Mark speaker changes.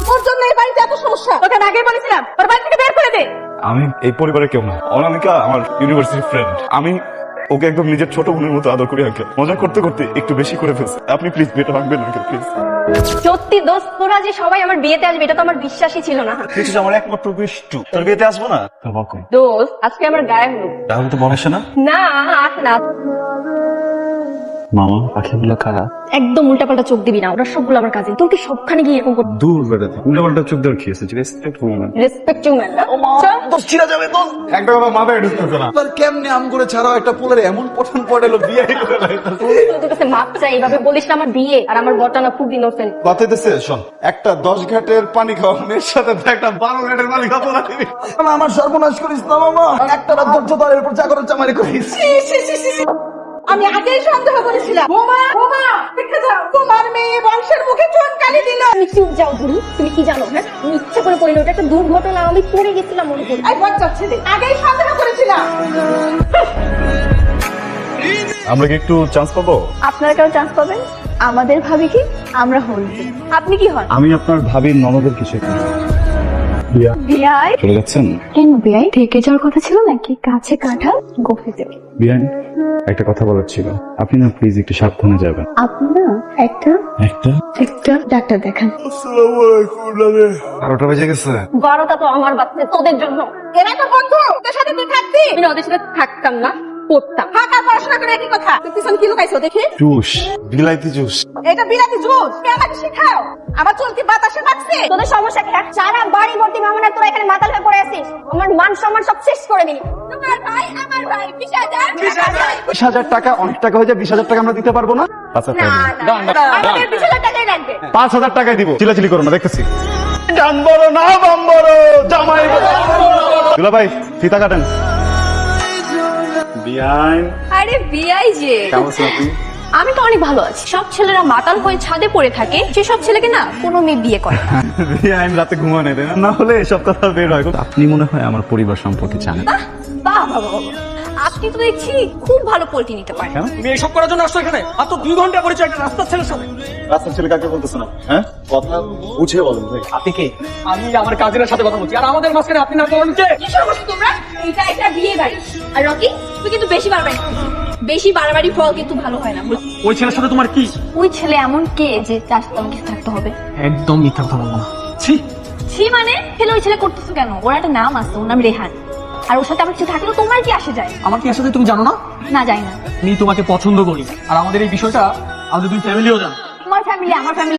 Speaker 1: তোর জন্য এই বাড়িতে এত সমস্যা, তোকে আমি আগেই বলেছিলাম ওর বাড়ি থেকে বের করে দে।
Speaker 2: আমি এই পরিবারের কেউ না। অনামিকা আমার ইউনিভার্সিটি ফ্রেন্ড। আমি ওকে একদম নিজের ছোট বোনের মতো আদর করি আঙ্কেল। মজা করতে করতে একটু বেশি করে ফেলছে। আপনি প্লিজ বিয়েটা ভাঙবেন আঙ্কেল, প্লিজ।
Speaker 3: সত্যি দোস্ত, তোরা যে সবাই আমার বিয়েতে আসবে এটা তো আমার বিশ্বাসই ছিল না।
Speaker 2: কিছু আমার একমাত্র বিষ্টু, তোর বিয়েতে আসবো না? তোর বাবা কই?
Speaker 3: দোস্ত, আজকে আমার গায়ে হলুদ।
Speaker 2: রাহুল তো বলেছে না?
Speaker 3: না আস না,
Speaker 2: মামা পাখিগুলো কারা?
Speaker 3: একদম উল্টাপাল্টা চোখ দিবি না, ওরা সবগুলো আমার কাজিন। তোর কি সবখানে গিয়ে এরকম করতে
Speaker 2: দূর বেড়াতে উল্টাপাল্টা চোখ দেওয়ার খেয়েছে। রেসপেক্ট করবো না।
Speaker 3: রেসপেক্ট টু ম্যান না? চল।
Speaker 2: ছিড়া যাবে তো একটা কথা মাথায় ঢুকতেছে না।
Speaker 4: আর কেমনে আম করে ছাড়াও একটা পোলারে এমন পঠান পড়ালো বিয়ে করে লাইতাছে।
Speaker 3: তোর কাছে মাপ চাই, এইভাবে বলিস না। আমার বিয়ে আর আমার বটানা খুব ইনোসেন্ট।
Speaker 4: কথা দিতেছে শোন, একটা 10 ঘাটের পানি খাওয়া মেয়ের সাথে তো একটা 12 ঘাটের পানি খাবো না। আমার সর্বনাশ করিস না মামা, একটা রাত ধৈর্য ধর, এরপর চাকরের চামারি করিস।
Speaker 1: আমি আগেই সন্দেহ করেছিলাম। বোমা বোমা দেখে যাও, তোমার মেয়ে বংশের মুখে চুনকালি দিল।
Speaker 3: তুমি চুপ যাও বুড়ি, তুমি কি জানো? হ্যাঁ, আমি ইচ্ছা করে করিনি, ওটা একটা দুর্ঘটনা, আমি পড়ে গেছিলাম মনে করি।
Speaker 1: এই বজ্জাত ছেলে, আগেই সন্দেহ করেছিলাম।
Speaker 2: আমরা কি একটু চান্স পাবো?
Speaker 3: আপনারা কেউ চান্স পাবেন? আমাদের ভাবি কি? আমরা হলদি। আপনি কি হন?
Speaker 2: আমি আপনার ভাবির ননদের কিছু
Speaker 3: বিয়াই।
Speaker 2: চলে যাচ্ছেন?
Speaker 3: কেন বিয়াই? থেকে যাওয়ার কথা ছিল নাকি? কাছে কাঁঠাল গোফে যাবে।
Speaker 2: বিয়ান, একটা কথা বলার ছিল। আপনি না প্লিজ একটু সাবধানে যাবেন।
Speaker 3: আপনি না একটা ডাক্তার দেখান।
Speaker 2: 12টা বেজে গেছে।
Speaker 3: 12টা তো আমার বাচ্চা, তোদের জন্য।
Speaker 1: এরা তো বন্ধু, তোর সাথে তুই থাকতি।
Speaker 3: আমি না ওদের সাথে থাকতাম না, পড়তাম।
Speaker 1: ফাঁকা পড়াশোনা করে একই কথা। তুই পিছনে কি লুকাইছো দেখি?
Speaker 2: জুস, বিলাইতি জুস।
Speaker 1: এটা বিলাতি জুস, কে আমাকে শিখাও? আমার চলতি বাতাসে বাঁচছে।
Speaker 3: তোদের সমস্যা কি? সারা বাড়ি ভর্তি মামুনার, তোরা এখানে মাতাল হয়ে পড়ে আছিস। আমার মান সম্মান সব শেষ করে দিলি।
Speaker 1: তোমার ভাই আমার ভাই 20,000
Speaker 4: 20,000 টাকা অনেক টাকা হয়ে যায়, 20,000 টাকা আমরা দিতে পারবো না।
Speaker 2: আচ্ছা
Speaker 3: না না, আমাদের 20,000 টাকাই লাগবে।
Speaker 4: 5,000 টাকাই দিব, চিলাচিলি করো না, দেখতেছি। ডান বড় না বাম বড়, জামাই দুলা ভাই ফিতা কাটেন। বিয়ান,
Speaker 3: আরে বিয়াই যে,
Speaker 4: কেমন আছেন আপনি?
Speaker 3: আমি তো অনেক ভালো আছি। সব ছেলেরা মাতাল হয়ে ছাদে পড়ে থাকে, সেসব ছেলেকে না কোনো মেয়ে বিয়ে করে না।
Speaker 4: বিয়ান রাতে ঘুমানো নেই, না হলে এসব কথা বের হয়।
Speaker 2: আপনি মনে হয় আমার পরিবার সম্পর্কে জানেন।
Speaker 3: বাহ বাহ বাহ বাহ। আপনি তো দেখছি খুব ভালো পোল্ট্রি নিতে পারেন।
Speaker 5: তুমি এইসব করার জন্য আসছো এখানে? মাত্র 2 ঘন্টা পরিচয় একটা রাস্তার ছেলের সাথে।
Speaker 4: রাস্তার ছেলে কাকে বলতেছেন? হ্যাঁ, কথা বুঝে বলেন ভাই।
Speaker 5: আপনি কে? আমি আমার কাজিনের সাথে কথা বলছি, আর আমাদের মাঝখানে আপনি না বলেন কে?
Speaker 1: কি শুরু করছো তোমরা?
Speaker 3: এটা একটা বিয়ে বাড়ি। আর রকি, তুই কিন্তু বেশি বাড়াবাড়ি করছিস। বেশি বাড়াবাড়ি ফল কিন্তু ভালো হয় না।
Speaker 5: ওই ছেলের সাথে তোমার কি?
Speaker 3: ওই ছেলে এমন কে যে তার সাথে আমাকে থাকতে হবে?
Speaker 5: একদম মিথ্যা কথা বলবো না। ছি,
Speaker 3: ছি মানে? ফেলে ওই ছেলে করতেছো কেন? ওর একটা নাম আছে, ওর নাম রেহান। আর ওর সাথে আমার কিছু থাকলেও তোমার কি আসে যায়?
Speaker 5: আমার কি আসলে তুমি জানো না?
Speaker 3: না, যাই না।
Speaker 5: আমি তোমাকে পছন্দ করি, আর আমাদের এই বিষয়টা আমাদের দুই ফ্যামিলিও জানে।
Speaker 3: তোমার ফ্যামিলি আমার ফ্যামিলি